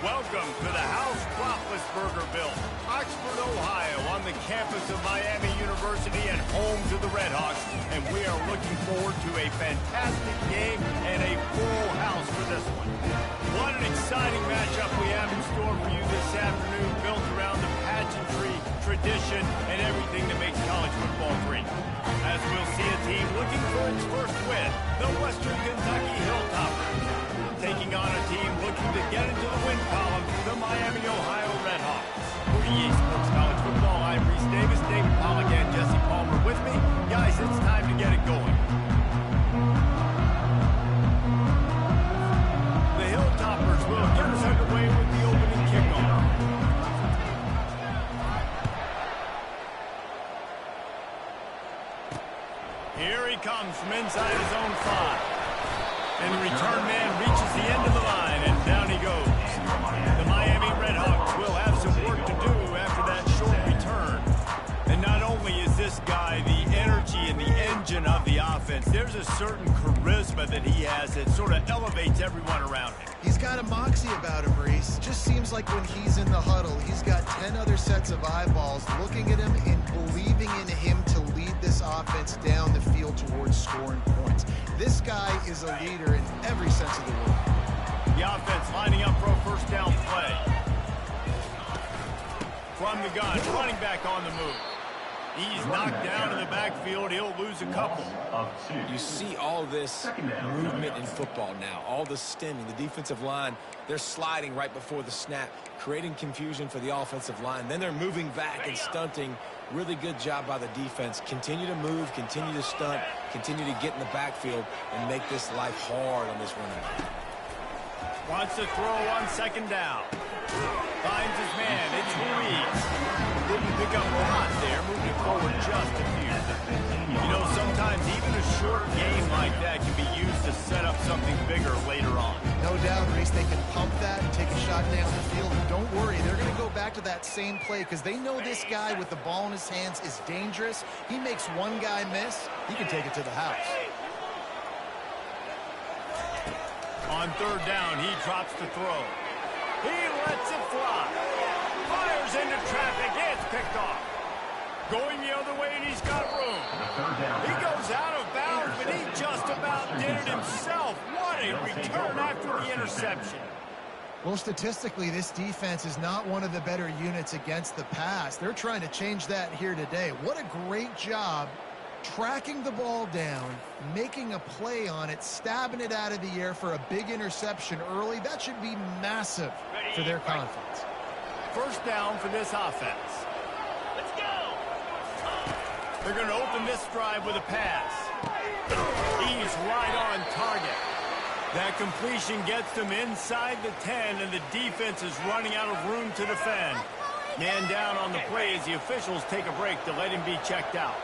Welcome to the House Roethlisberger-built Oxford, Ohio, on the campus of Miami University and home to the Redhawks. And we are looking forward to a fantastic game and a full house for this one. What an exciting matchup we have in store for you this afternoon, built around the pageantry, tradition, and everything that makes college football great. As we'll see a team looking for its first win, the Western Kentucky Hilltoppers, taking on a team looking to get into the win column, the Miami, Ohio Redhawks. For EA Sports College Football, I'm Reese Davis, David Pollack, and Jesse Palmer with me. Guys, it's time to get it going. The Hilltoppers will get us underway with the opening kickoff. Here he comes from inside his own 5. And the return man reaches the end of the line, and down he goes. The Miami Redhawks will have some work to do after that short return. And not only is this guy the energy and the engine of the offense, there's a certain charisma that he has that sort of elevates everyone around him. He's got a moxie about him, Reese. Just seems like when he's in the huddle, he's got 10 other sets of eyeballs looking at him and believing in him to lead this offense down the field towards scoring points. This guy is a leader in every sense of the word. The offense lining up for a first down play. From the gun, running back on the move. He's knocked down in the backfield. He'll lose a couple. You see all this movement in football now, all the stemming, the defensive line, they're sliding right before the snap, creating confusion for the offensive line. Then they're moving back and stunting. Really good job by the defense. Continue to move, continue to stunt, continue to get in the backfield and make this life hard on this running back. Wants to throw on second down. Finds his man. It's Ruiz. Didn't pick up a lot there, moving forward just a few. You know, sometimes even a short game like that can be used to set up something bigger later on. No doubt, Reese, they can pump that and take a shot down the field. And don't worry, they're going to go back to that same play because they know this guy with the ball in his hands is dangerous. He makes one guy miss, he can take it to the house. On third down, he drops the throw. He lets it fly. Fires into traffic. It's picked off. Going the other way, and he's got room. He goes out of bounds, but he just about did it himself. What a return after the interception. Well, statistically, this defense is not one of the better units against the pass. They're trying to change that here today. What a great job tracking the ball down, making a play on it, stabbing it out of the air for a big interception early. That should be massive for their confidence. First down for this offense. Let's go. They're going to open this drive with a pass. He's right on target. That completion gets them inside the 10, and the defense is running out of room to defend. Man down on the play as the officials take a break to let him be checked out.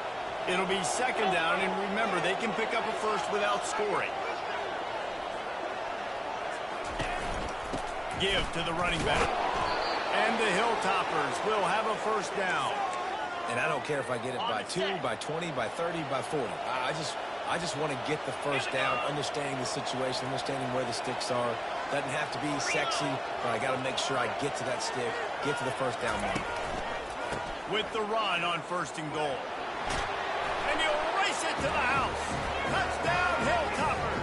It'll be second down, and remember, they can pick up a first without scoring. Give to the running back. And the Hilltoppers will have a first down. And I don't care if I get it by 2, by 20, by 30, by 40. I just want to get the first down, understanding the situation, understanding where the sticks are. Doesn't have to be sexy, but I got to make sure I get to that stick, get to the first down mark. With the run on first and goal. And he'll race it to the house. Touchdown, Hilltoppers.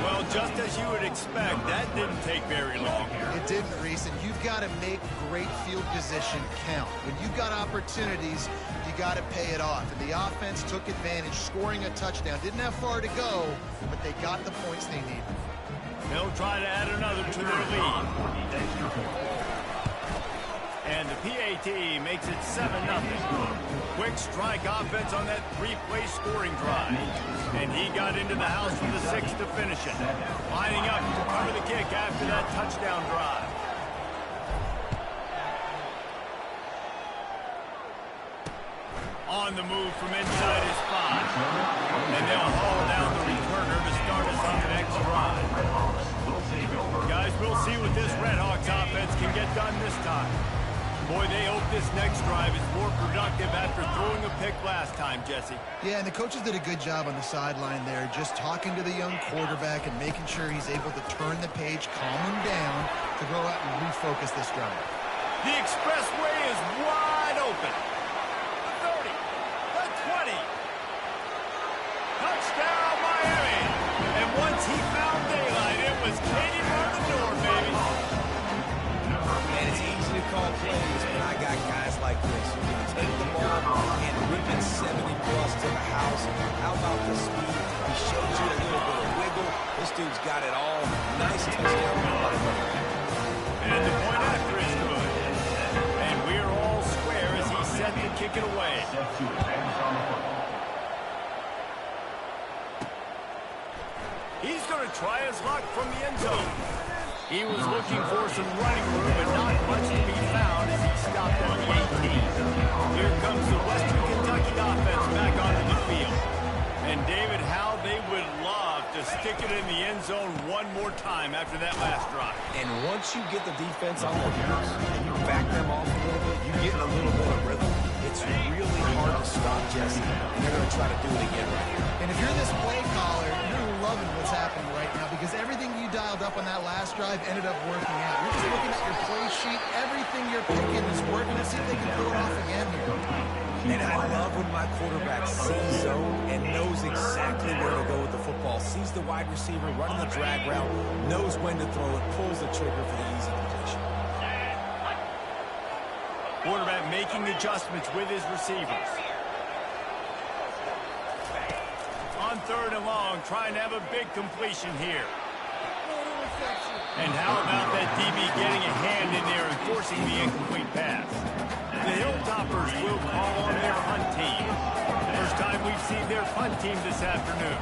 Well, just as you would expect, that didn't take very long. It didn't, Reese, and you've got to make great field position count. When you've got opportunities, you got to pay it off. And the offense took advantage, scoring a touchdown. Didn't have far to go, but they got the points they needed. They'll try to add another to their lead. And the PAT makes it 7-0. Quick strike offense on that 3-play scoring drive. And he got into the house for the 6th to finish it. Lining up to cover the kick after that touchdown drive. On the move from inside his 5. And they'll haul down the returner to start us on the next drive. Guys, we'll see what this Redhawks offense can get done this time. Boy, they hope this next drive is more productive after throwing a pick last time, Jesse. Yeah, and the coaches did a good job on the sideline there, just talking to the young quarterback and making sure he's able to turn the page, calm him down to go out and refocus this drive. The expressway is wide open. 30, the 20. Touchdown, Miami. And once he found daylight, it was Katie Martin door, baby. And it's easy to call plays, but I got guys like this who can take the ball and rip it 70-plus to the house. How about the speed? He showed you a little bit of wiggle. This dude's got it all. Nice touchdown. And the point after is good. And we're all square as he's set to kick it away. He's going to try his luck from the end zone. He was looking for some running room, but not much to be found as he stopped at the 18. Here comes the Western Kentucky offense back onto the field. And David, how they would love to stick it in the end zone one more time after that last drive. And once you get the defense on their heels and you back them off a little bit, you get a little bit of rhythm. It's really hard to stop Jesse, and they're going to try to do it again right here. And if you're this play caller, you're loving what's happening right now because everything you dialed up on that last drive ended up working out. You're just looking at your play sheet. Everything you're picking is working. Let's see if they can pull it off again here. And I love when my quarterback sees zone and knows exactly where to go with the football. Sees the wide receiver running the drag route, knows when to throw it, pulls the trigger for the easy completion. Quarterback making adjustments with his receivers. On 3rd and long, trying to have a big completion here. And how about that DB getting a hand in there and forcing the incomplete pass? The Hilltoppers will call on their punt team. First time we've seen their punt team this afternoon.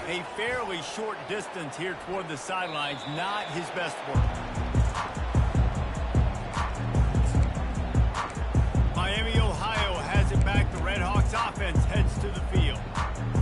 A fairly short distance here toward the sidelines, not his best work. Miami, Ohio has it back. The Redhawks offense heads to the field.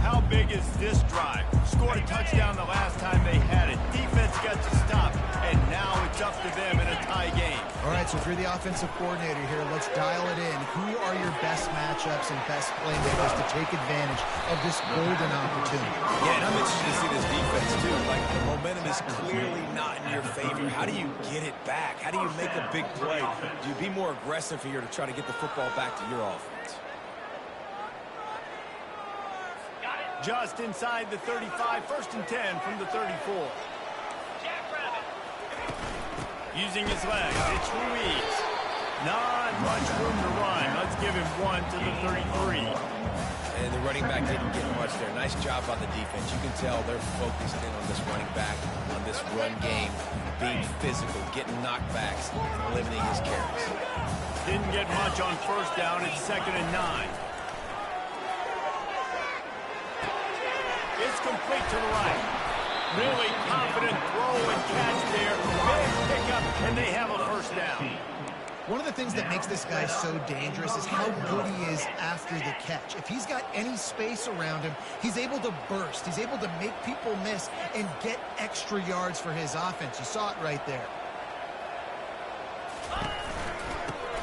How big is this drive? Scored a touchdown the last time they had it. Defense gets a stop, and now it's up to them in a tie game. All right, so if you're the offensive coordinator here, let's dial it in. Who are your best matchups and best playmakers to take advantage of this golden opportunity? Yeah, and I'm interested to see this defense, too. Like, the momentum is clearly not in your favor. How do you get it back? How do you make a big play? Do you be more aggressive here to try to get the football back to your offense? Just inside the 35, 1st and 10 from the 34. Using his legs, it's Ruiz. Not much room to run. Let's give him one to the 33. And the running back didn't get much there. Nice job by the defense. You can tell they're focused in on this running back, on this run game, being physical, getting knockbacks, and limiting his carries. Didn't get much on 1st down. It's 2nd and 9. It's complete to the right. Really confident throw and catch there. Big pickup, and they have a 1st down. One of the things that makes this guy so dangerous is how good he is after the catch. If he's got any space around him, he's able to burst. He's able to make people miss and get extra yards for his offense. You saw it right there.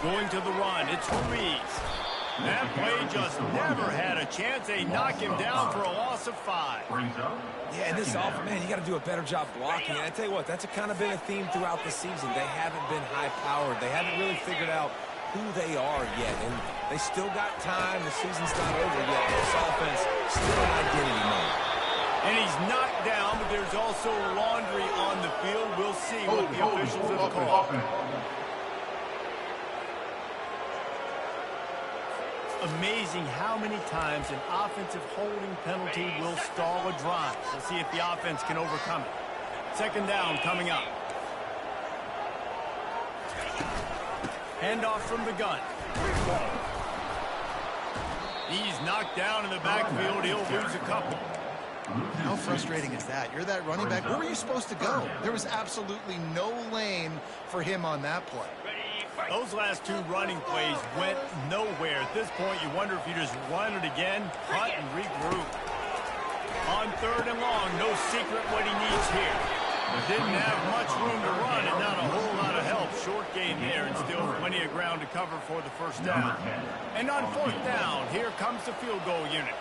Going to the run, it's Ruiz. That play just never had a chance. They knock him down for a loss of 5. Yeah, and this offense, man, you got to do a better job blocking. And I tell you what, that's kind of been a theme throughout the season. They haven't been high-powered. They haven't really figured out who they are yet. And they still got time. The season's not over yet. This offense still an identity moment. And he's knocked down, but there's also laundry on the field. We'll see what the officials have called. Amazing how many times an offensive holding penalty will stall a drive. We'll see if the offense can overcome it. 2nd down coming up. Handoff from the gun. He's knocked down in the backfield. He'll lose a couple. How frustrating is that? You're that running back. Where were you supposed to go? There was absolutely no lane for him on that play. Those last 2 running plays went nowhere. At this point, you wonder if you just run it again, punt, and regroup. On 3rd and long, no secret what he needs here. Didn't have much room to run and not a whole lot of help. Short gain there and still plenty of ground to cover for the first down. And on fourth down, here comes the field goal unit.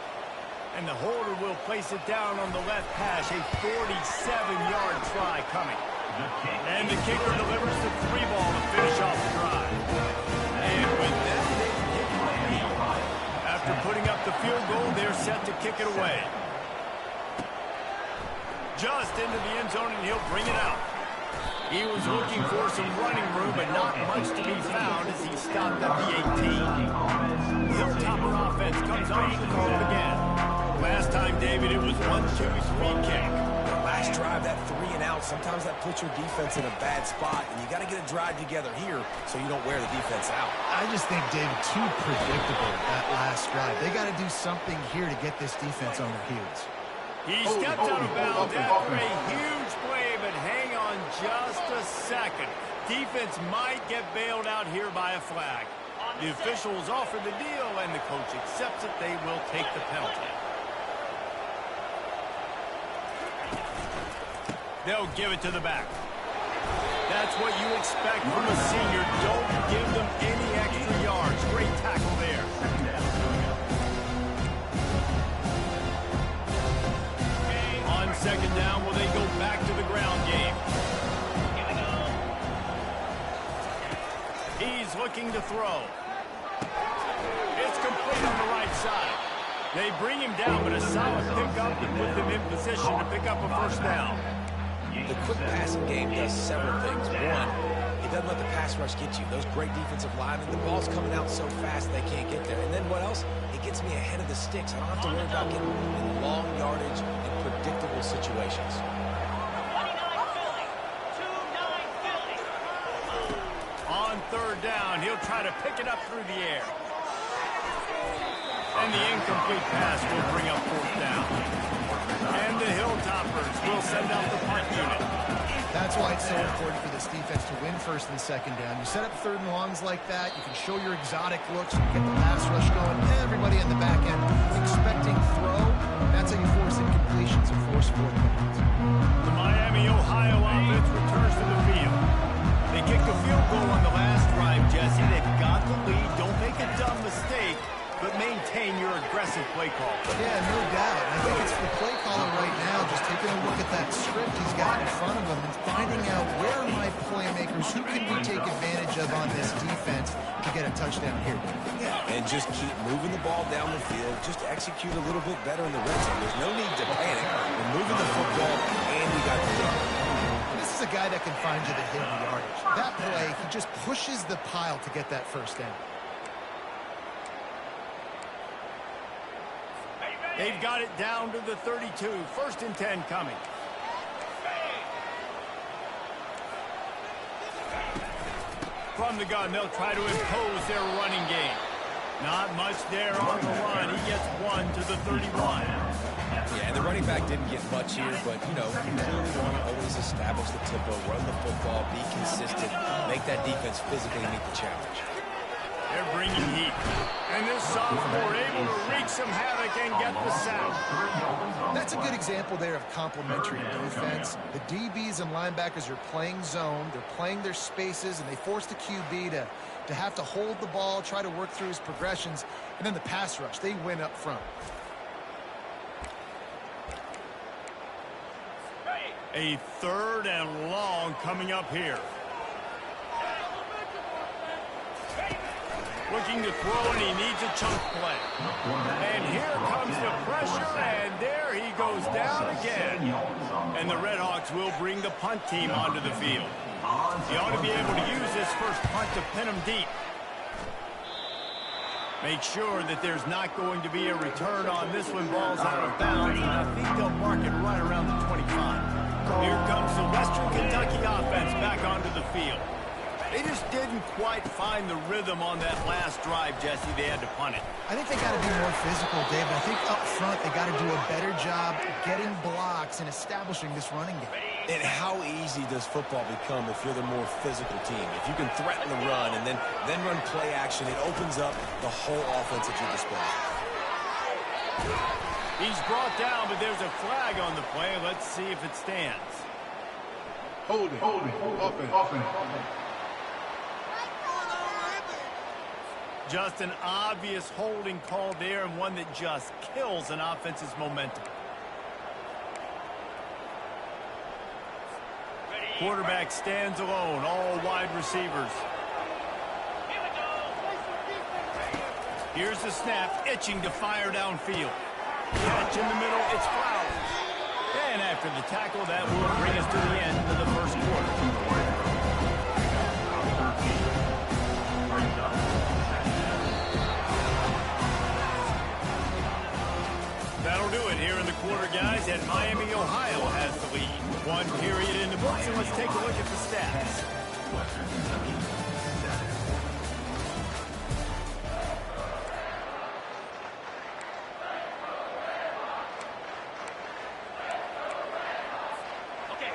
And the holder will place it down on the left hash. A 47-yard try coming. And the kicker delivers the 3 ball to finish off the drive. And with that, they take the lead. After putting up the field goal, they're set to kick it away. Just into the end zone, and he'll bring it out. He was looking for some running room, but not much to be found as he stopped at the 18. The Hilltopper offense comes on to the field again. Last time, David, it was 1-2-3 kick. Last drive, that 3 and out, sometimes that puts your defense in a bad spot, and you got to get a drive together here so you don't wear the defense out. I just think, David, too predictable that last drive. They got to do something here to get this defense on their heels. He stepped out of bounds after a huge play, but hang on just a second. Defense might get bailed out here by a flag. The officials offer the deal, and the coach accepts it. They will take the penalty. They'll give it to the back. That's what you expect from a senior. Don't give them any extra yards. Great tackle there. On second down, will they go back to the ground game? He's looking to throw. It's complete on the right side. They bring him down, but a solid pickup to put them in position to pick up a first down. The quick passing game does several things. One, it doesn't let the pass rush get you. Those great defensive linemen, the ball's coming out so fast they can't get there. And then what else? It gets me ahead of the sticks. I don't have to worry about getting in long yardage and predictable situations. On third down, he'll try to pick it up through the air. And the incomplete pass will bring up fourth down. And the Hilltoppers will send out the punt unit. That's why it's so important for this defense to win first and second down. You set up third and longs like that, you can show your exotic looks, you get the pass rush going, everybody in the back end expecting throw. That's how you force incompletions and force fourth downs. The Miami, Ohio offense returns to the field. They kicked a field goal on the last drive, Jesse. They've got the lead. Don't make a dumb mistake, but maintain your aggressive play call. Yeah, no doubt. I think it's the play caller right now just taking a look at that script he's got in front of him and finding out where are my playmakers, who can we take advantage of on this defense to get a touchdown here. Yeah, and just keep moving the ball down the field. Just execute a little bit better in the red zone. There's no need to panic. We're moving the football, and we got the lead. This is a guy that can find you the hidden yardage. That play, he just pushes the pile to get that first down. They've got it down to the 32. First and 10 coming. From the gun, they'll try to impose their running game. Not much there on the run. He gets one to the 31. Yeah, and the running back didn't get much here, but, you know, you clearly want to always establish the tempo, run the football, be consistent, make that defense physically meet the challenge. They're bringing heat. And this sophomore able to wreak some havoc and get the sack. That's a good example there of complementary defense. The DBs and linebackers are playing zone. They're playing their spaces, and they force the QB to have to hold the ball, try to work through his progressions. And then the pass rush, they win up front. A third and long coming up here. Looking to throw, and he needs a chunk play. And here comes the pressure, and there he goes down again. And the Redhawks will bring the punt team onto the field. He ought to be able to use this first punt to pin him deep. Make sure that there's not going to be a return on this one. Ball's out of bounds, and I think they'll mark it right around the 25. Here comes the Western Kentucky offense back onto the field. They just didn't quite find the rhythm on that last drive, Jesse. They had to punt it. I think they got to be more physical, David. I think up front they got to do a better job getting blocks and establishing this running game. And how easy does football become if you're the more physical team? If you can threaten the run and then run play action, it opens up the whole offense at your disposal. He's brought down, but there's a flag on the play. Let's see if it stands. Offense. Just an obvious holding call there, and one that just kills an offense's momentum. Quarterback stands alone, all wide receivers. Here's the snap, itching to fire downfield. Catch in the middle, it's Flowers. And after the tackle, that will bring us to the end of the first quarter. That'll do it here in the quarter, guys, and Miami, Ohio has the lead. One period in the books, and let's take a look at the stats.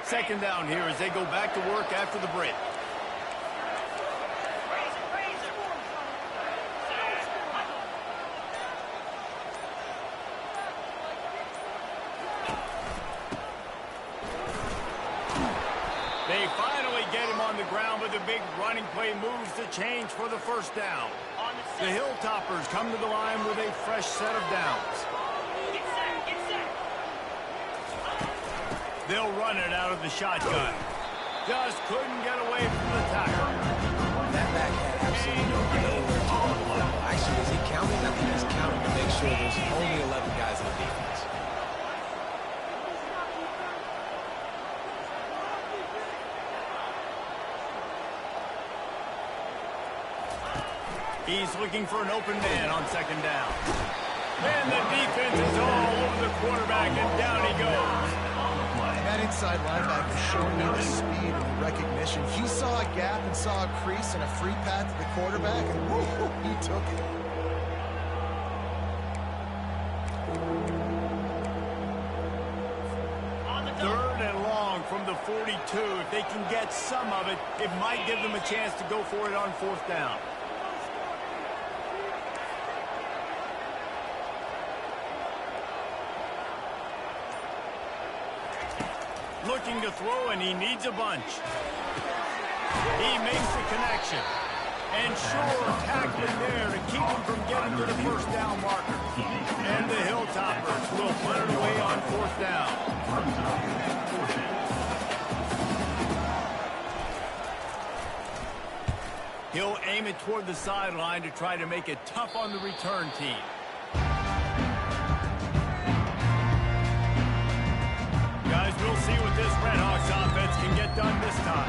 Second down here as they go back to work after the break. They finally get him on the ground, but the big running play moves the change for the first down. The Hilltoppers come to the line with a fresh set of downs. They'll run it out of the shotgun. Just couldn't get away from the tackle. That back had absolutely nowhere to go. Actually, is he counting? I think he's counting to make sure there's only 11 guys on defense. He's looking for an open man on second down. And the defense is all over the quarterback, and down he goes. That inside linebacker showing you the speed and the recognition. He saw a gap and saw a crease and a free path to the quarterback, and whoo, he took it. Third and long from the 42. If they can get some of it, it might give them a chance to go for it on fourth down. Looking to throw, and he needs a bunch. He makes the connection. And sure, tackling there to keep him from getting to the first down marker. And the Hilltoppers will put it away on fourth down. He'll aim it toward the sideline to try to make it tough on the return team. Guys, we'll see what this Redhawks offense can get done this time.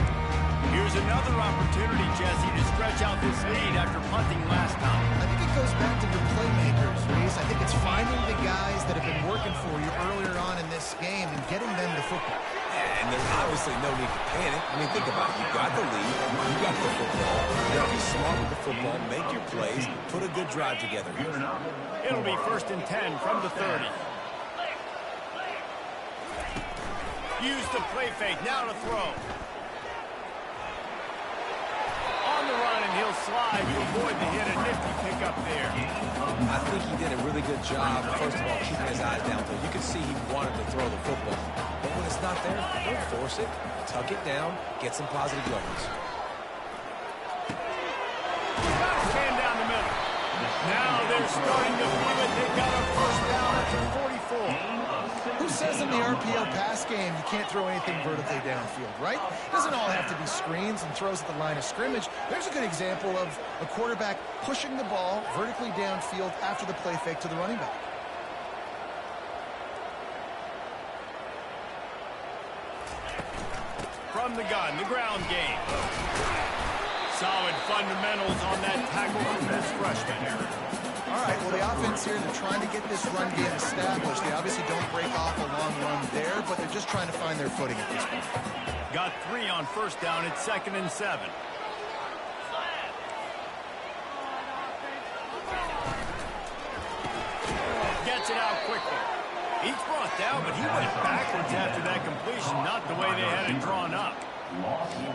Here's another opportunity, Jesse, to stretch out this lead after punting last time. I think it goes back to your playmakers, Reese. I think it's finding the guys that have been working for you earlier on in this game and getting them the football. And there's obviously no need to panic. I mean, think about it. You got the lead. You got the football. You got to be smart with the football, make your plays, put a good drive together. It'll be 1st and 10 from the 30. Use the play fake, now to throw. On the run, and he'll slide to avoid the hit. A nifty pickup there. I think he did a really good job, first of all, keeping his eyes downfield. You could see he wanted to throw the football. But when it's not there, don't force it. Tuck it down, get some positive yards. Got his hand down the middle. Now they're starting to feel it. They got a first down at the 44. Who says in the RPO pass game you can't throw anything vertically downfield, right? It doesn't all have to be screens and throws at the line of scrimmage. There's a good example of a quarterback pushing the ball vertically downfield after the play fake to the running back. From the gun, the ground game. Solid fundamentals on that tackle from this freshman. All right, well, the offense here, they're trying to get this run game established. They obviously don't break off a long run there, but they're just trying to find their footing at this point. Got 3 on first down. It's 2nd and 7. Gets it out quickly. He's brought down, but he went backwards after that completion, not the way they had it drawn up. He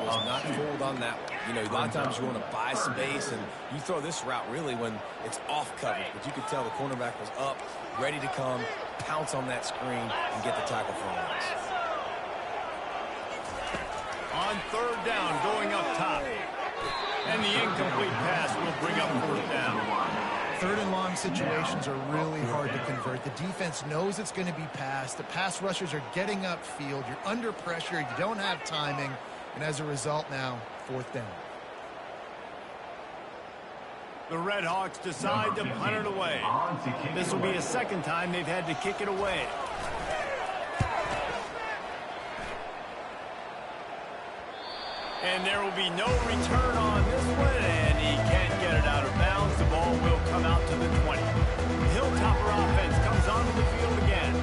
was not fooled on that one. You know, a lot of times you want to buy space, and you throw this route really when it's off coverage. But you could tell the cornerback was up, ready to come, pounce on that screen, and get the tackle for him. on third down going up top. And the incomplete pass will bring up fourth down. Third and long situations are really hard to convert. The defense knows it's going to be passed. The pass rushers are getting upfield. You're under pressure. You don't have timing. And as a result now, fourth down. The Red Hawks decide to punt it away. This will be a second time they've had to kick it away. And there will be no return on this one, and he can't get it out of bounds. The ball will come out to the 20. The Hilltopper offense comes onto the field again.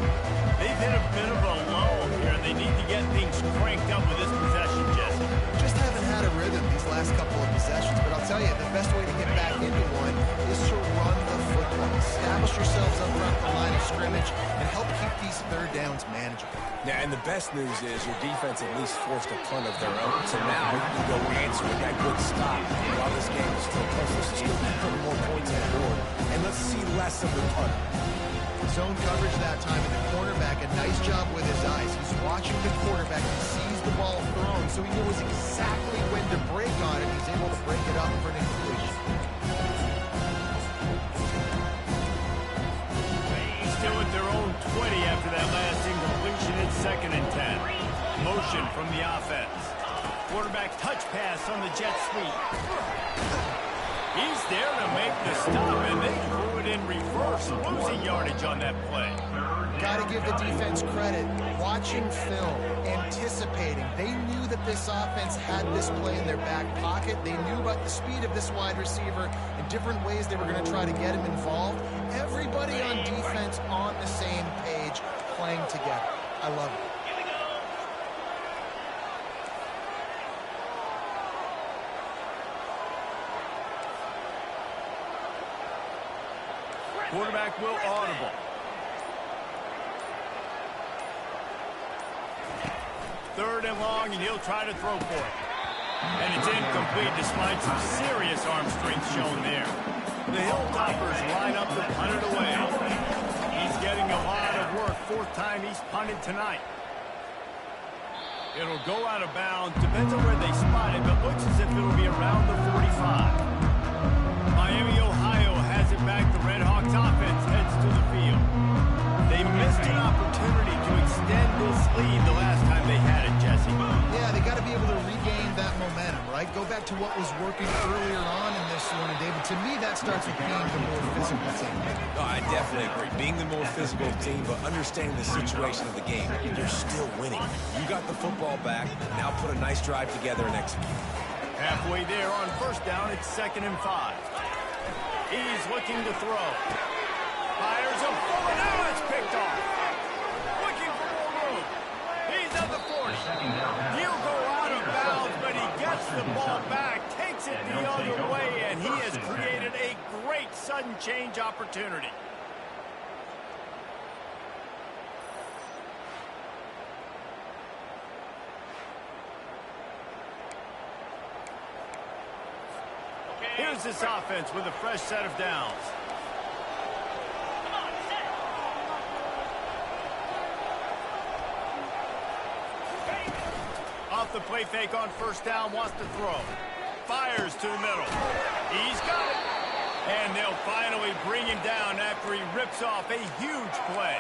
They've hit a bit of a lull here, and they need to get things cranked up with this possession, Jesse. Just haven't had a rhythm these last couple of possessions, but I'll tell you, the best way to get back into one is to run the football. Establish yourselves up front the line of scrimmage and help keep these third downs manageable. Yeah, and the best news is your defense at least forced a punt of their own. So now you can go answer with that good stop while this game is still close. Let's just go put more points on the board, and let's see less of the punt. Zone coverage that time, and the cornerback, a nice job with his eyes. He's watching the quarterback. He sees the ball thrown, so he knows exactly when to break on it. He's able to break it up for an incompletion. Still at their own 20 after that last incompletion. It's 2nd and 10. Motion from the offense. Quarterback touch pass on the jet sweep. He's there to make the stop, and they threw it in reverse, losing yardage on that play. Got to give the defense credit. Watching film, anticipating. They knew that this offense had this play in their back pocket. They knew about the speed of this wide receiver and different ways they were going to try to get him involved. Everybody on defense on the same page, playing together. I love it. Quarterback will audible. Third and long, and he'll try to throw for it. And it's incomplete despite some serious arm strength shown there. The Hilltoppers line up to punt it away. He's getting a lot of work. Fourth time he's punted tonight. It'll go out of bounds. Depends on where they spot it, but looks as if it'll be around the 45. Miami, Ohio has it back. The Red Hawks offense heads to the field. They missed an opportunity to extend this lead the last time they had it, Jesse. Yeah, they got to be able to regain that momentum, right? Go back to what was working earlier on in this one, and David, to me, that starts with being the more physical team. No, I definitely agree. Being the more physical team, but understanding the situation of the game. You're still winning. You got the football back. Now put a nice drive together and execute. Halfway there on first down, it's 2nd and 5. He's looking to throw. Fires a forward. Now it's picked off. Looking for more room. He's at the 40. He'll go out of bounds, but he gets the ball back, takes it the other way, and he has created a great sudden change opportunity. Here's this offense with a fresh set of downs. Off the play fake on first down, wants to throw. Fires to the middle. He's got it. And they'll finally bring him down after he rips off a huge play.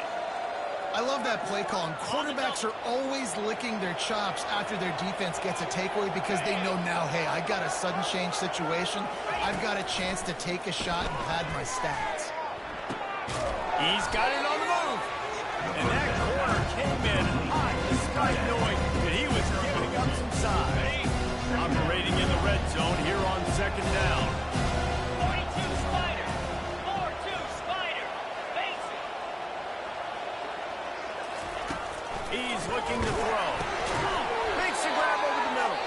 I love that play call, and quarterbacks are always licking their chops after their defense gets a takeaway because they know now, hey, I got a sudden change situation. I've got a chance to take a shot and pad my stats. He's got it on the move. And that corner came in hot, despite knowing that he was giving up some size. Operating in the red zone here on 2nd down. 42 Spider. 4-2 Spider. Face it. He's looking to throw. Makes a grab over the middle.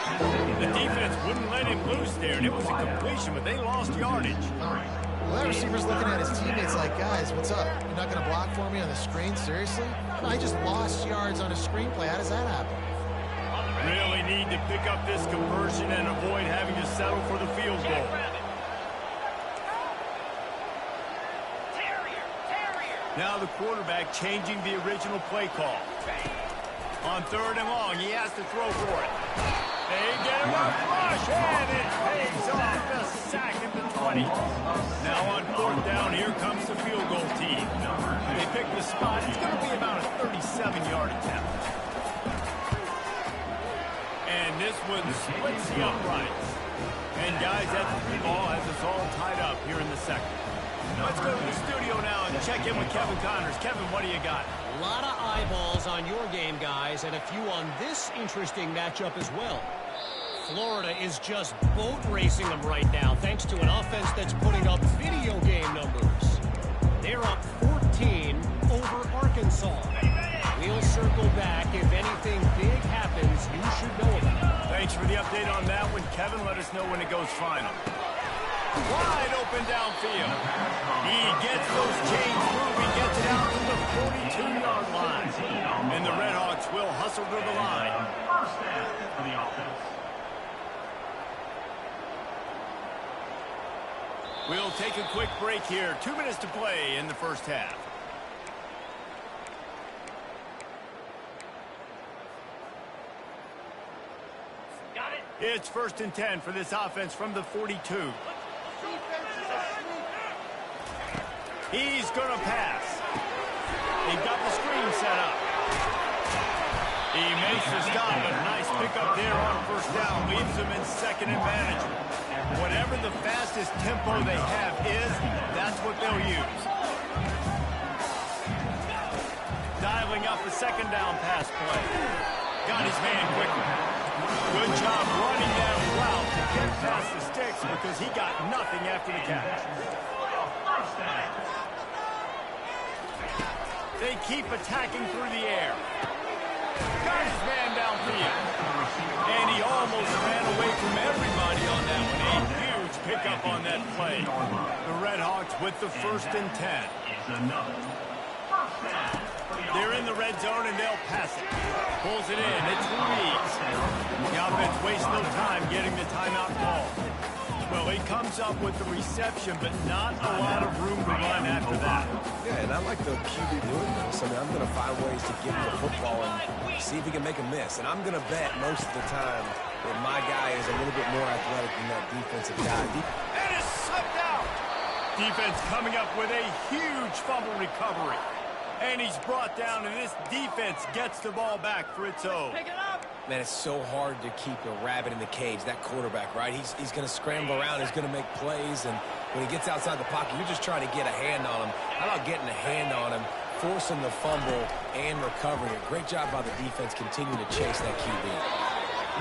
The defense wouldn't let him loose there, and it was a completion, but they lost yardage. Well, that receiver's looking at his teammates like, guys, what's up? You're not going to block for me on the screen? Seriously? I just lost yards on a screenplay. How does that happen? Really need to pick up this conversion and avoid having to settle for the field goal. Now the quarterback changing the original play call. On 3rd and long, he has to throw for it. They get him a rush, and it pays off the sack at the 20. Now on 4th down, here comes the field goal team. They pick the spot. It's going to be about a 37-yard attempt. And this one splits the uprights. And guys, that 3-ball has us all tied up here in the second. Let's go to the studio now and check in with Kevin Connors. Kevin, what do you got? A lot of eyeballs on your game, guys, and a few on this interesting matchup as well. Florida is just boat racing them right now, thanks to an offense that's putting up video game numbers. They're up 14 over Arkansas. We'll circle back. If anything big happens, you should know about it. Thanks for the update on that one, Kevin. Let us know when it goes final. Wide open downfield. He gets those chains moving, gets it out to the 42-yard line. And the Redhawks will hustle to the line. First down for the offense. We'll take a quick break here. 2 minutes to play in the first half. Got it. It's 1st and 10 for this offense from the 42. He's going to pass. They've got the screen set up. He makes the stop, but nice pickup there on 1st down. Leaves them in 2nd and manageable. Whatever the fastest tempo they have is, that's what they'll use. Dialing up a 2nd down pass play. Got his man quickly. Good job running that route to get past the sticks because he got nothing after the catch. They keep attacking through the air. Got his man downfield. And he almost ran away from everybody on that one. A huge pickup on that play. The Redhawks with the 1st and 10. They're in the red zone and they'll pass it. Pulls it in. It's Ruiz. The offense wastes no time getting the timeout call. Well, he comes up with the reception, but not a lot of room to run after that. Yeah, and I like the QB doing this. I mean, I'm going to find ways to get him the football and see if he can make a miss. And I'm going to bet most of the time that my guy is a little bit more athletic than that defensive guy. And it's slipped out. Defense coming up with a huge fumble recovery. And he's brought down, and this defense gets the ball back for its own. Pick it up. Man, it's so hard to keep a rabbit in the cage, that quarterback, right? He's going to scramble around. He's going to make plays, and when he gets outside the pocket, you're just trying to get a hand on him. How about getting a hand on him, forcing the fumble, and recovering it? Great job by the defense continuing to chase that QB.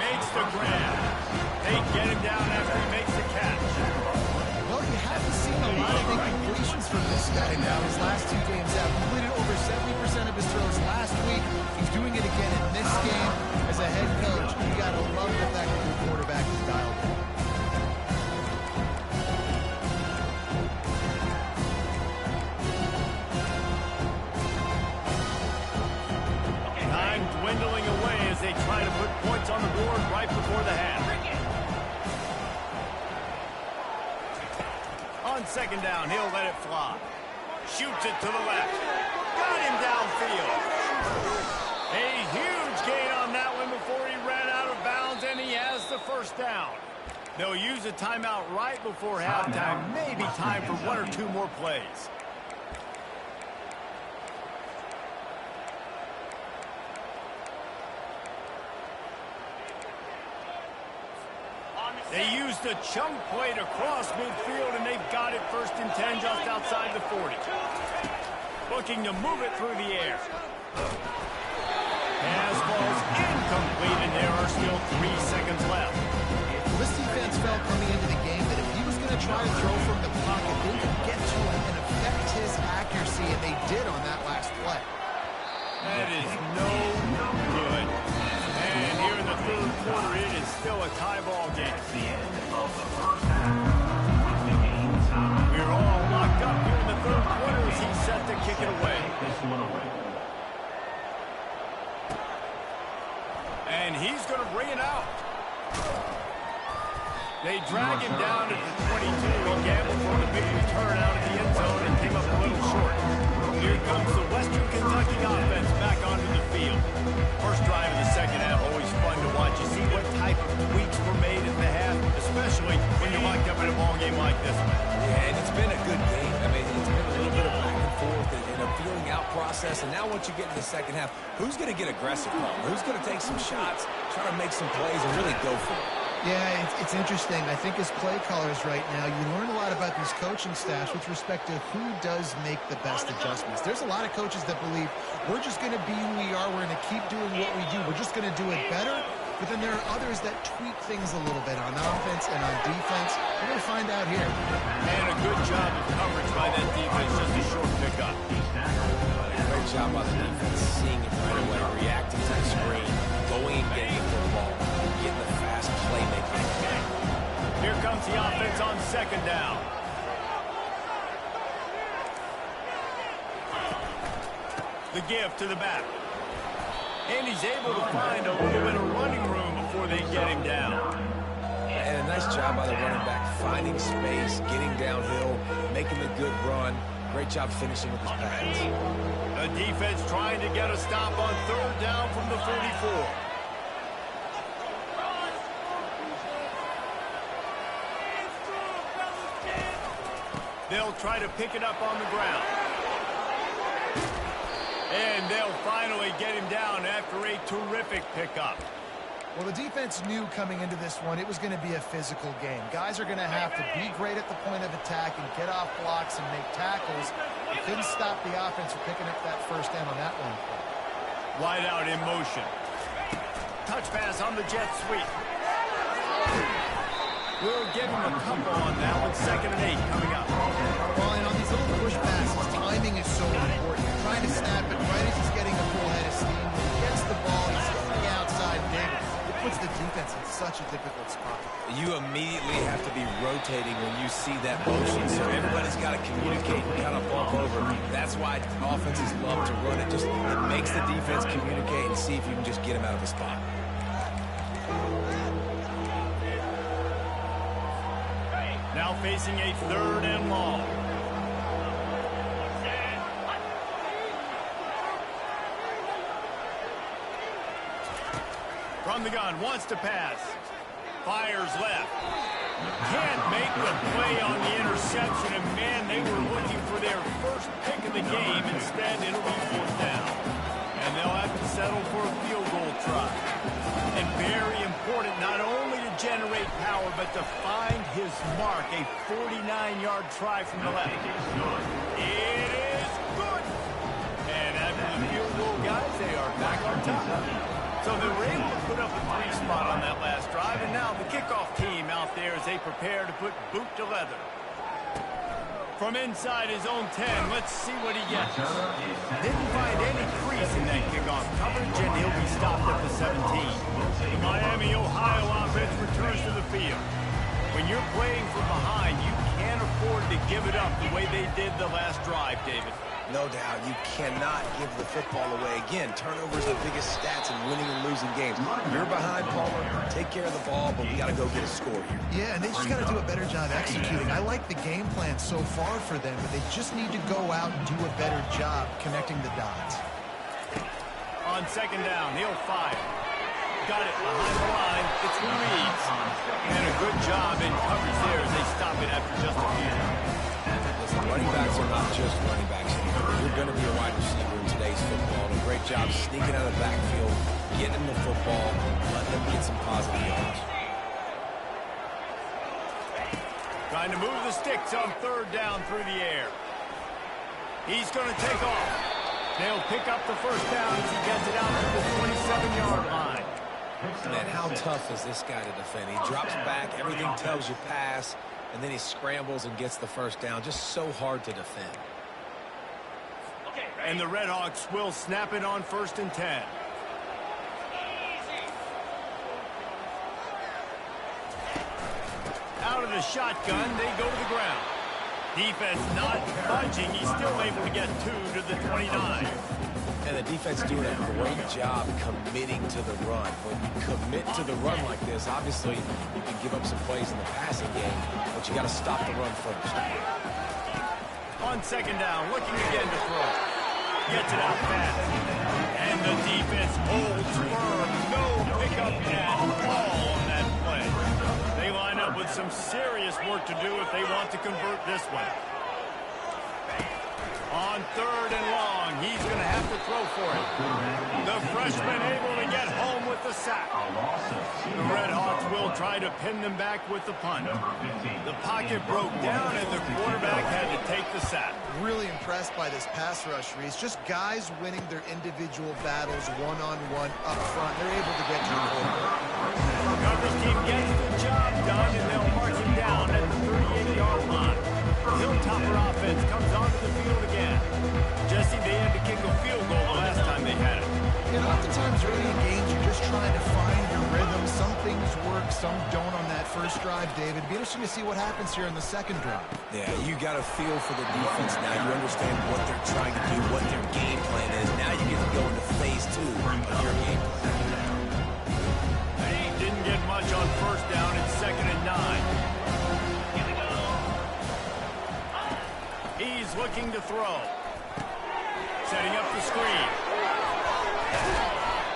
Makes the grab. They get him down after he makes the catch. Well, you haven't seen a lot of incompletions from this guy now. His last 2 games have completed over 70% of his throws last week. He's doing it again in this game. As a head coach, you got to love the fact that your quarterback is dialed in. Time dwindling away as they try to put points on the board right before the half. On 2nd down, he'll let it fly. Shoots it to the left. Got him downfield. A huge gain on that one before he ran out of bounds, and he has the 1st down. They'll use a timeout right before halftime. Maybe time for 1 or 2 more plays. They used a chunk play to cross midfield, and they've got it 1st and 10 just outside the 40. Looking to move it through the air. Pass ball's incomplete, and there are still 3 seconds left. This defense felt coming into the game that if he was going to try to throw from the pocket, they could get to him and affect his accuracy, and they did on that last play. That is no good. And here in the 3rd quarter, it is still a tie ball game. We're all locked up here in the 3rd quarter as he's set to kick it away. And he's going to bring it out. They drag him down at the 22. He gambled for the big return out of the end zone and came up a little short. Here comes the Western Kentucky offense back onto the field. First drive of the 2nd half, always fun to watch. You see what type of this one. Yeah, and it's been a good game. I mean, it's been a little bit of back and forth and a feeling out process. And now once you get in the second half, who's going to get aggressive, Paul? Who's going to take some shots, try to make some plays, and really go for it? Yeah, it's interesting. I think as play callers right now, you learn a lot about these coaching staffs with respect to who does make the best adjustments. There's a lot of coaches that believe we're just going to be who we are. We're going to keep doing what we do. We're just going to do it better. But then there are others that tweak things a little bit on offense and on defense. We're going to find out here. And a good job of coverage by that defense, just a short pickup. Great job by the defense, seeing it right away, reacting to the screen, going and getting the football, getting the fast playmaking. Here comes the offense on second down. The give to the back. And he's able to find a little bit of running room before they get him down. And a nice job by the running back, finding space, getting downhill, making a good run. Great job finishing with his pads. The defense trying to get a stop on third down from the 34. They'll try to pick it up on the ground. And they'll finally get him down after a terrific pickup. Well, the defense knew coming into this one it was going to be a physical game. Guys are going to have to be great at the point of attack and get off blocks and make tackles. They couldn't stop the offense from picking up that first down on that one. Wide out in motion. Touch pass on the jet sweep. We'll give him a couple on that one. 2nd and 8 coming up. Well, and on these little push passes, timing is so important. You're trying to snap it right as he's getting a full head of steam. When he gets the ball, he's on the outside big. It puts the defense in such a difficult spot. You immediately have to be rotating when you see that motion, so everybody's got to communicate and kind of bump over. That's why offenses love to run it. Just it makes the defense communicate and see if you can just get him out of the spot. Now facing a 3rd and long. From the gun, wants to pass. Fires left. Can't make the play on the interception, and man, they were looking for their first pick of the game. Instead, it'll be 4th down. And they'll have to settle for a field goal try. And very important, not only to generate power, but to find his mark. A 49-yard try from the left. It is good. And after the field goal, guys, they are back on top. So they were able to put up a 3 spot on that last drive, and now the kickoff team out there as they prepare to put boot to leather. From inside his own 10, let's see what he gets. Didn't find any crease in that kickoff coverage, and he'll be stopped at the 17. The Miami, Ohio offense returns to the field. When you're playing from behind, you can't afford to give it up the way they did the last drive, David. No doubt, you cannot give the football away. Again, turnovers are the biggest stats in winning and losing games. You're behind, Palmer, take care of the ball, but we got to go get a score here. Yeah, and they just got to do a better job executing. I like the game plan so far for them, but they just need to go out and do a better job connecting the dots. On 2nd down, he'll fire. Got it behind the line. It's Ruiz. And a good job in coverage there as they stop it after just a few. Listen, running backs are not just running backs anymore. You're going to be a wide receiver in today's football. And a great job sneaking out of the backfield, getting them the football, letting them get some positive yards. Trying to move the sticks on 3rd down through the air. He's going to take off. They'll pick up the first down as he gets it out to the 27-yard line. Man, how tough is this guy to defend? He drops back, everything tells you pass, and then he scrambles and gets the first down. Just so hard to defend. And the Redhawks will snap it on 1st and 10. Out of the shotgun, they go to the ground. Defense not budging. He's still able to get 2 to the 29. And the defense doing a great job committing to the run. When you commit to the run like this, obviously you can give up some plays in the passing game, but you got to stop the run first. On 2nd down, looking again to throw. Gets it out fast. And the defense holds firm. No pickup at all on that play. They line up with some serious serious work to do if they want to convert this one. On 3rd and long, he's going to have to throw for it. The freshman able to get home with the sack. The Redhawks will try to pin them back with the punt. The pocket broke down, and the quarterback had to take the sack. Really impressed by this pass rush, Reese. Just guys winning their individual battles one-on-one up front. They're able to get to the quarterback. Coverage team gets the job done, and they'll mark him down at the 38-yard line. The Hilltopper offense comes onto the field again. Jesse, they had to kick a field goal the last time they had it. And oftentimes early in games, you're just trying to find your rhythm. Some things work, some don't on that first drive, David. It'd be interesting to see what happens here in the second drive. Yeah, you got a feel for the defense now. You understand what they're trying to do, what their game plan is. Now you get to go into phase 2 of your game plan. He didn't get much on first down. It's 2nd and 9. He's looking to throw. Setting up the screen.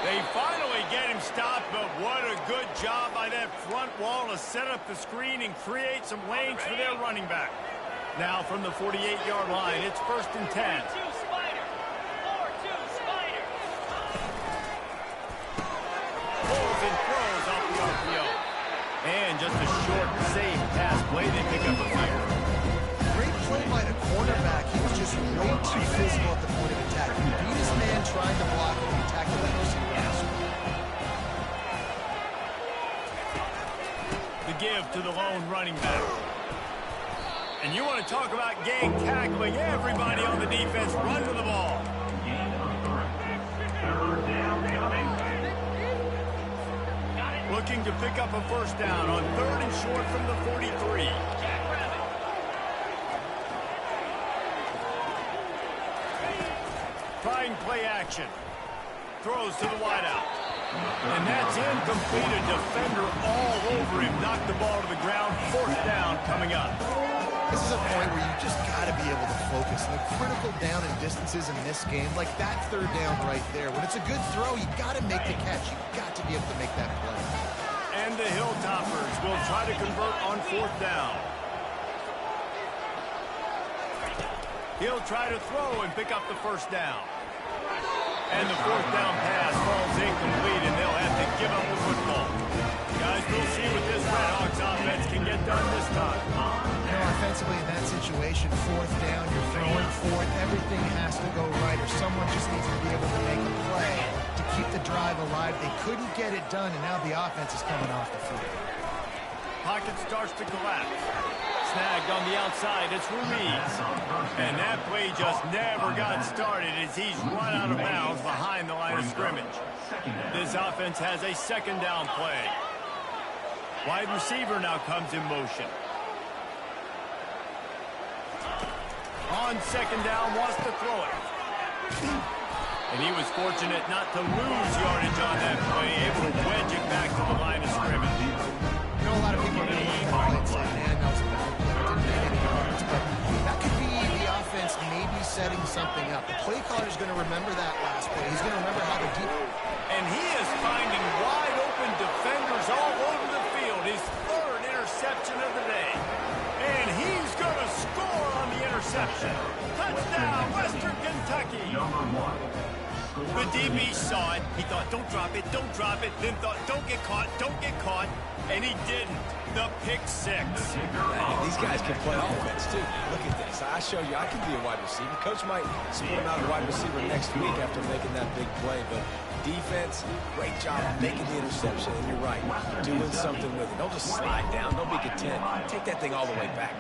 They finally get him stopped, but what a good job by that front wall to set up the screen and create some lanes for their running back. Now from the 48-yard line, it's 1st and 10. 4-2 Spider. 4-2 Spider. Pulls and throws off the RPO. And just a short, safe pass play. They pick up a few. Great play by the cornerback. He was just way too physical at the point of attack. He beat his man trying to block him and tackled that receiver. The give to the lone running back. And you want to talk about gang tackling. Everybody on the defense run to the ball. Looking to pick up a first down on 3rd and short from the 43. Trying play action. Throws to the wideout. And that's incomplete. A defender all over him. Knocked the ball to the ground. 4th down coming up. This is a point where you just got to be able to focus. The critical down and distances in this game, like that 3rd down right there. When it's a good throw, you got to make the catch. You got to be able to make that play. And the Hilltoppers will try to convert on 4th down. He'll try to throw and pick up the first down. And the 4th down pass falls incomplete, and they'll have to give up the football. Guys, we'll see what this Redhawks offense can get done this time. You know, offensively in that situation, 4th down, you're throwing 4th, everything has to go right, or someone just needs to be able to make a play to keep the drive alive. They couldn't get it done, and now the offense is coming off the field. Pocket starts to collapse. Snagged on the outside, it's Ruiz. And that play just never got started as he's run out of bounds behind the line of scrimmage. This offense has a 2nd down play. Wide receiver now comes in motion. On 2nd down, wants to throw it. And he was fortunate not to lose yardage on that play, able to wedge it back to the line of scrimmage. You know, a lot of people are going to look at it and say, man, that was a bad play. Didn't make any yards. But that could be the offense maybe setting something up. The play caller is going to remember that last play. He's going to remember how to deep. And he is finding wide open defenders all over the field. His 3rd interception of the day. And he's going to score on the interception. Touchdown, Western Kentucky. The DB saw it. He thought, don't drop it, don't drop it. Then thought, don't get caught, don't get caught. And he didn't. The pick 6. Man, these guys can play offense, too. Look at this. I show you I can be a wide receiver. Coach might split him out a wide receiver next week after making that big play. But defense, great job making the interception. And you're right, doing something with it. Don't just slide down. Don't be content. Take that thing all the way back.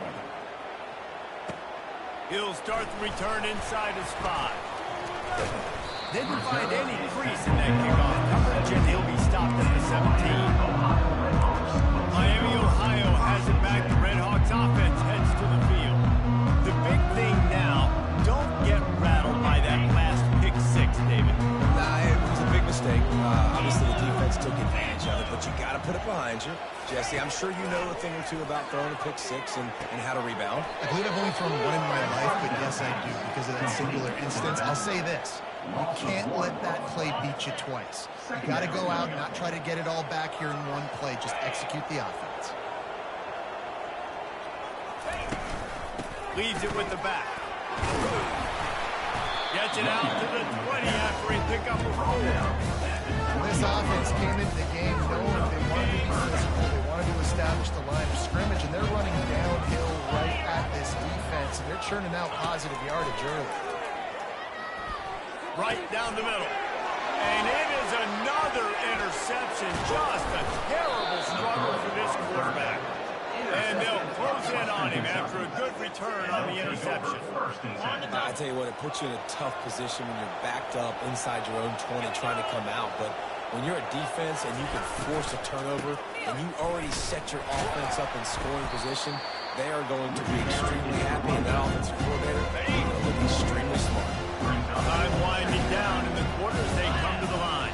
He'll start the return inside his 5. Didn't find any crease in that kickoff coverage, and he'll be stopped at the 17. Miami, Ohio has it back. The Redhawks offense heads to the field. The big thing now, don't get rattled by that last pick 6, David. Nah, it was a big mistake. Obviously, the defense took advantage of it, but you got to put it behind you. Jesse, I'm sure you know a thing or two about throwing a pick 6 and how to rebound. I believe I've only thrown one in my life, but yes, I do because of that singular instance. I'll say this. You can't let that play beat you twice. You got to go out and not try to get it all back here in one play. Just execute the offense. Leaves it with the back. Gets it out to the 20 after he picked up a roll. This offense came into the game knowing they wanted to be physical. They wanted to establish the line of scrimmage, and they're running downhill right at this defense, and they're churning out positive yardage early. Right down the middle. And it is another interception. Just a terrible struggle for this quarterback. And they'll close in on him after a good return on the interception. I tell you what, it puts you in a tough position when you're backed up inside your own 20 trying to come out. But when you're a defense and you can force a turnover and you already set your offense up in scoring position, they are going to be extremely happy, and that offensive coordinator will look extremely smart. Time winding down in the quarter as they come to the line.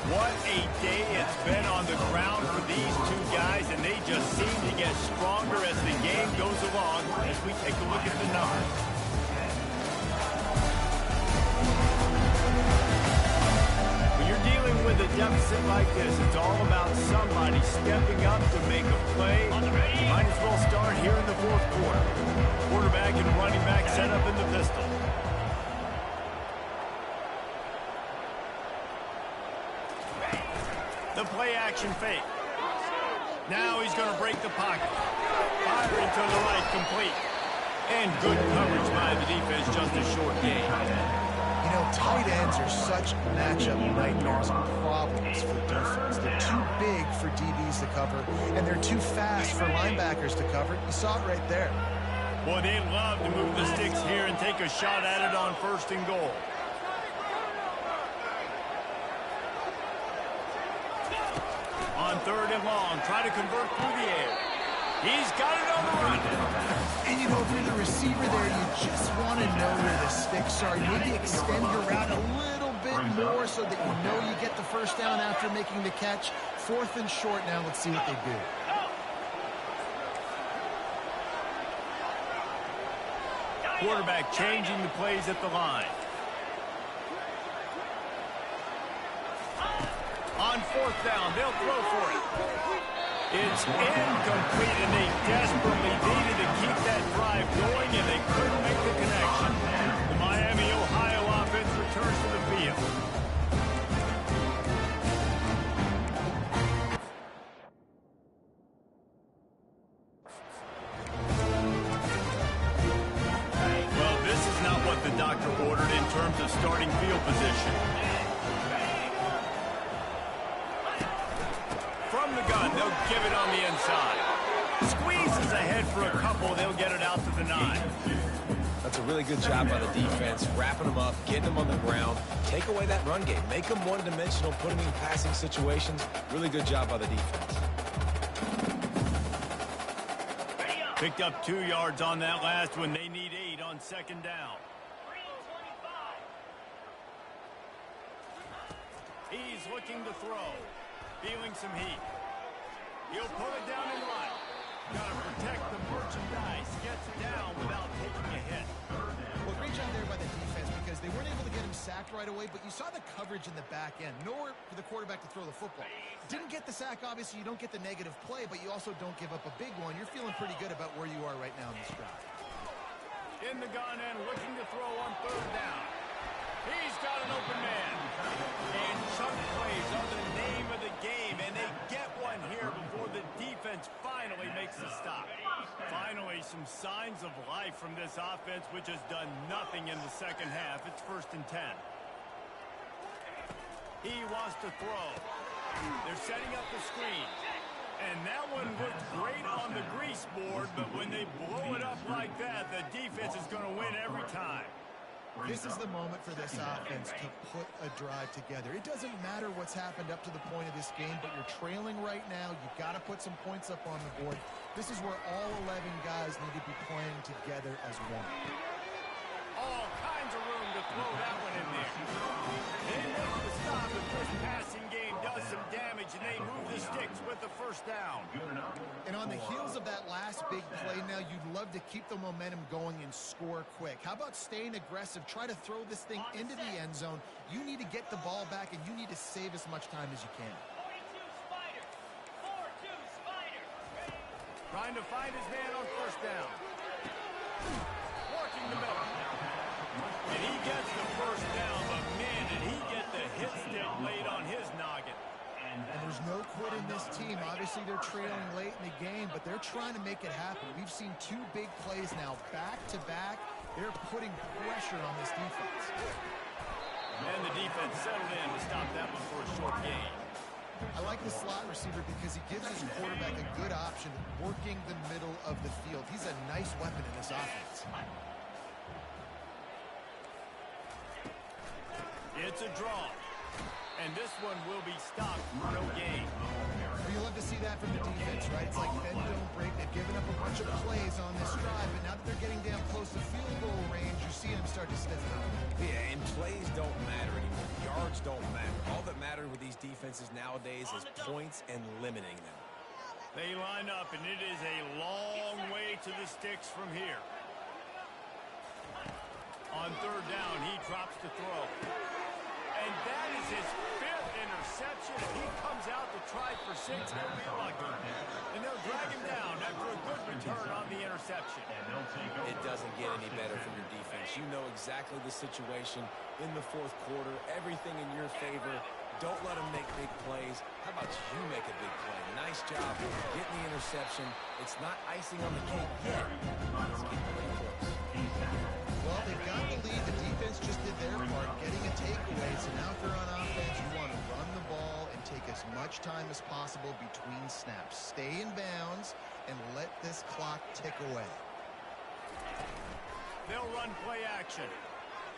What a day it's been on the ground for these two guys, and they just seem to get stronger as the game goes along as we take a look at the numbers. When you're dealing with a deficit like this, it's all about somebody stepping up to make a play. Might as well start here in the fourth quarter. Quarterback and running back set up in the pistol. The play-action fake. Now he's going to break the pocket. Firing to the right, complete. And good coverage by the defense, just a short gain. You know, tight ends are such matchup nightmares and problems for defense. They're too big for DBs to cover, and they're too fast for linebackers to cover. You saw it right there. Boy, they love to move the sticks here and take a shot at it on 1st and goal. On 3rd and long, try to convert through the air. He's got it on the run. And, you know, if you're the receiver there, you just want to know where the sticks are. Maybe extend your route a little bit more so that you know you get the first down after making the catch. 4th and short now. Let's see what they do. Quarterback changing the plays at the line. On 4th down, they'll throw for it. It's incomplete, and they desperately needed to keep that drive going, and they couldn't make the connection. The Miami, Ohio offense returns to the field. Well, this is not what the doctor ordered in terms of starting field position. From the gun, they'll give it on the inside. Squeezes ahead for a couple. They'll get it out to the 9. That's a really good job by the defense, wrapping them up, getting them on the ground, take away that run game, make them one-dimensional, put them in passing situations. Really good job by the defense. Picked up 2 yards on that last one. They need 8 on 2nd down. He's looking to throw. Feeling some heat. He'll pull it down and run. Got to protect the merchandise. Gets down without taking a hit. Well, great job there by the defense because they weren't able to get him sacked right away, but you saw the coverage in the back end. Nowhere for the quarterback to throw the football. Didn't get the sack, obviously. You don't get the negative play, but you also don't give up a big one. You're feeling pretty good about where you are right now in this drive. In the gun and looking to throw on 3rd down. He's got an open man. And chunk plays are the name of the game, and they get one here before the defense finally makes the stop. Finally, some signs of life from this offense, which has done nothing in the 2nd half. It's 1st and 10. He wants to throw. They're setting up the screen. And that one looked great on the grease board, but when they blow it up like that, the defense is going to win every time. This is the moment for this offense to put a drive together. It doesn't matter what's happened up to the point of this game, but you're trailing right now. You've got to put some points up on the board. This is where all 11 guys need to be playing together as one. All kinds of room to throw that one in there. They make the stop, and this passing game does cause some damage, and they move the sticks with the first down. And on the heels of that last big play now, you'd love to keep the momentum going and score quick. How about staying aggressive? Try to throw this thing into the end zone. You need to get the ball back, and you need to save as much time as you can. 42 Spider. 4-2 Spider. Trying to find his man on first down. Working the middle. And he gets the first down, but man, did he get the hit stick laid on his noggin. And there's no quit in this team. Obviously, they're trailing late in the game, but they're trying to make it happen. We've seen two big plays now, back-to-back. They're putting pressure on this defense. And the defense settled in to stop that one for a short gain. I like the slot receiver because he gives his quarterback a good option working the middle of the field. He's a nice weapon in this offense. It's a draw. And this one will be stopped for no gain. You love to see that from the defense, right? It's like bend, don't break. They've given up a bunch of plays on this drive, but now that they're getting down close to field goal range, you see them start to stiffen up. Yeah, and plays don't matter anymore. Yards don't matter. All that matters with these defenses nowadays is points and limiting them. They line up, and it is a long way to the sticks from here. On third down, he drops to throw. And that is his fifth interception. If he comes out to try for 6, he'll be lucky. And they'll drag him down after a good return on the interception. It doesn't get any better from your defense. You know exactly the situation in the fourth quarter. Everything in your favor. Don't let them make big plays. How about you make a big play? Nice job getting the interception. It's not icing on the cake yet. Let's keep it close. Well, they've got the lead. The defense just did their part, getting a takeaway. So now if you're on offense, you want to run the ball and take as much time as possible between snaps. Stay in bounds and let this clock tick away. They'll run play action.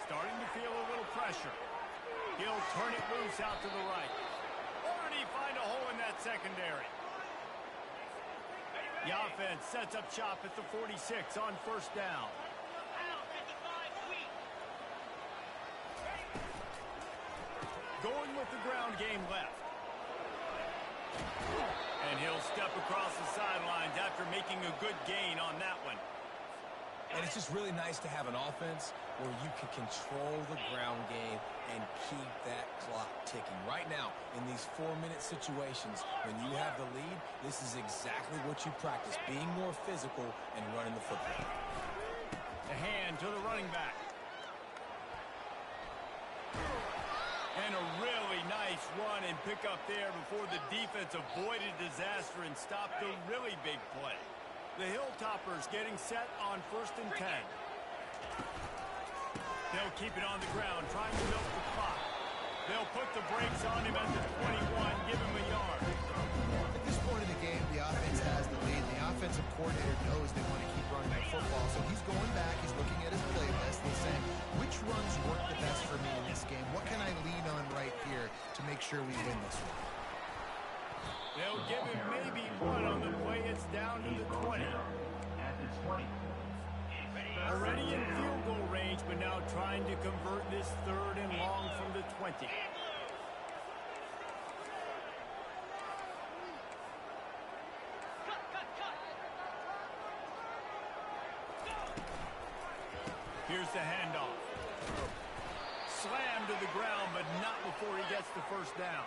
Starting to feel a little pressure. He'll turn it loose out to the right. Or did he find a hole in that secondary? The offense sets up shop at the 46 on first down. Going with the ground game left. And he'll step across the sidelines after making a good gain on that one. And it's just really nice to have an offense where you can control the ground game and keep that clock ticking. Right now, in these 4-minute situations, when you have the lead, this is exactly what you practice, being more physical and running the football. The hand to the running back. And a really nice run and pick up there before the defense avoided disaster and stopped a really big play. The Hilltoppers getting set on 1st and 10. They'll keep it on the ground, trying to milk the clock. They'll put the brakes on him at the 21, give him a yard. At this point in the game, the offense has the lead. The offensive coordinator knows they want to keep running their football, so he's going back, he's looking at his play list, and saying, which runs work the best for me in this game? What can I lean on right here to make sure we win this one? They'll give him maybe one on the play. It's down to the 20. At the 20. Already in field goal range, but now trying to convert this 3rd and long from the 20. Here's the handoff. Slammed to the ground, but not before he gets the first down.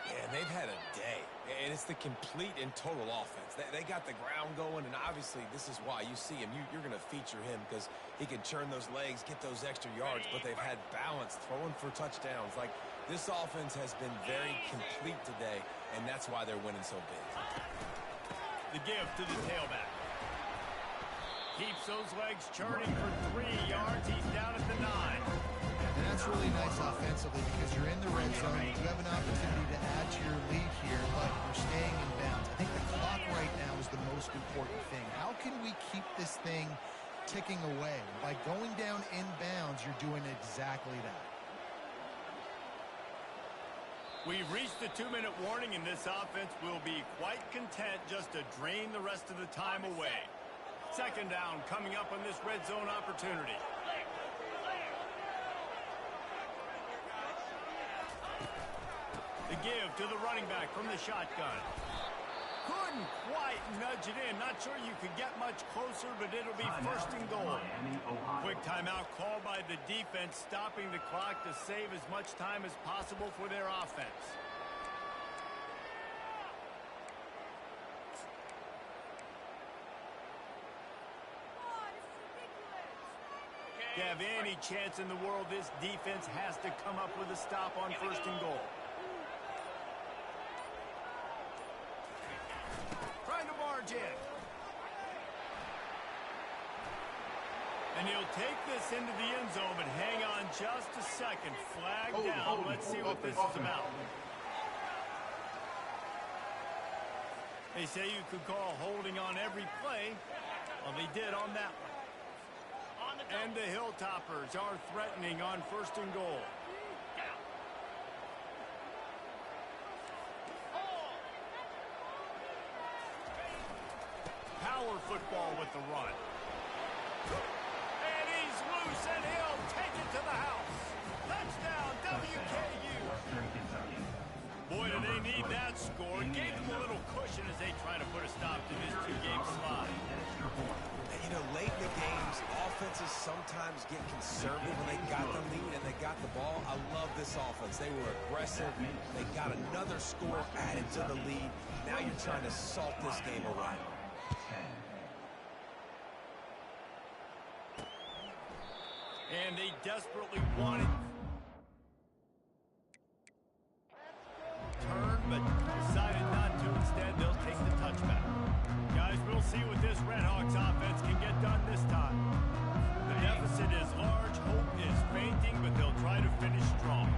Yeah, they've had a day, and it's the complete and total offense. They got the ground going, and obviously this is why you see him. You're going to feature him because he can churn those legs, get those extra yards, but they've had balance, throwing for touchdowns. Like, this offense has been very complete today, and that's why they're winning so big. The give to the tailback. Keeps those legs churning for 3 yards. He's down at the 9. And that's really nice offensively because you're in the red zone. You do have an opportunity to add to your lead here, but you're staying in bounds. I think the clock right now is the most important thing. How can we keep this thing ticking away? By going down in bounds, you're doing exactly that. We've reached the 2-minute warning, and this offense will be quite content just to drain the rest of the time away. 2nd down coming up on this red zone opportunity. The give to the running back from the shotgun. Couldn't quite nudge it in. Not sure you could get much closer, but it'll be first and goal. Quick timeout called by the defense, stopping the clock to save as much time as possible for their offense. If you have any chance in the world, this defense has to come up with a stop on first and goal. Trying to barge in. And he'll take this into the end zone, but hang on just a second. Flag down. Let's see what this is about. They say you could call holding on every play. Well, they did on that one. And the Hilltoppers are threatening on first and goal. Power football with the run. And he's loose, and he'll take it to the house. Touchdown, WKU. Boy, do they need that score. Gave them a little cushion as they try to put a stop to this two-game slide. You know, late in the games, offenses sometimes get conservative when they got the lead and they got the ball. I love this offense. They were aggressive. They got another score added to the lead. Now you're trying to salt this game away. And they desperately wanted turn, but decided not to. Instead, they'll take the touchback. Guys, we'll see what this Redhawks offense can get done this time. The deficit is large, hope is fainting, but they'll try to finish strong.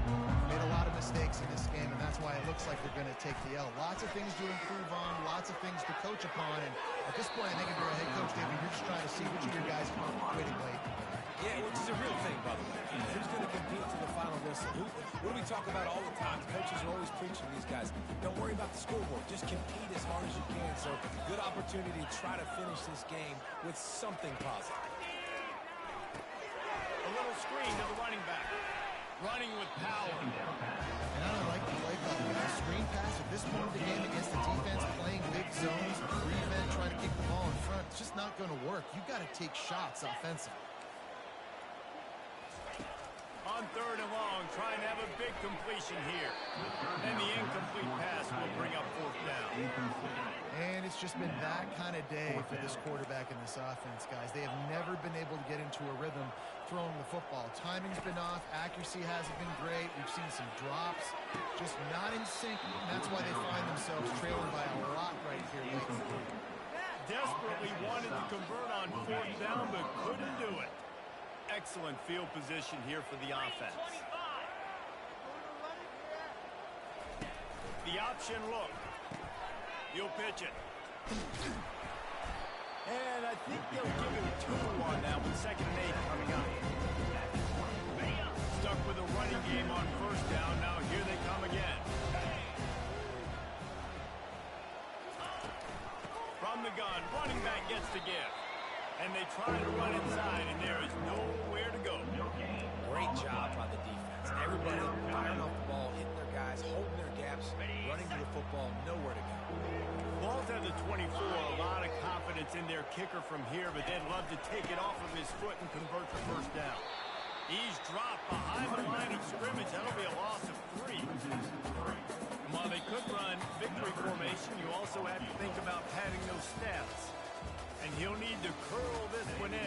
Made a lot of mistakes in this game, and that's why it looks like they're going to take the L. Lots of things to improve on, lots of things to coach upon, and at this point, I think if you're a head coach, David, you're just trying to see which of your guys are quitting late. Yeah, which is a real thing, by the way. Who's going to compete to the final whistle? What do we talk about all the time? Coaches are always preaching to these guys. Don't worry about the scoreboard. Just compete as hard as you can. So, good opportunity to try to finish this game with something positive. A little screen to the running back. Running with power. And I don't like the play call. A screen pass at this point of the game against the defense playing big zones, prevent, trying to kick the ball in front. It's just not going to work. You've got to take shots offensively. On third and long, trying to have a big completion here. And the incomplete pass will bring up fourth down. And it's just been that kind of day for this quarterback and this offense, guys. They have never been able to get into a rhythm throwing the football. Timing's been off. Accuracy hasn't been great. We've seen some drops. Just not in sync. And that's why they find themselves trailing by a lot right here lately. Desperately wanted to convert on fourth down, but couldn't do it. Excellent field position here for the offense. The option look. He'll pitch it. And I think they'll give him 2 on that with 2nd and 8 coming up. Stuck with a running game on first down. Now here they come again. From the gun, running back gets the give. And they try to run inside, and there is nowhere to go. Great job by the defense. Everybody firing off the ball, hitting their guys, holding their gaps, running to the football, nowhere to go. Ball's at the 24. A lot of confidence in their kicker from here, but they'd love to take it off of his foot and convert the first down. He's dropped behind the line of scrimmage. That'll be a loss of 3. While they could run victory formation, you also have to think about padding those stats. And he'll need to curl this one in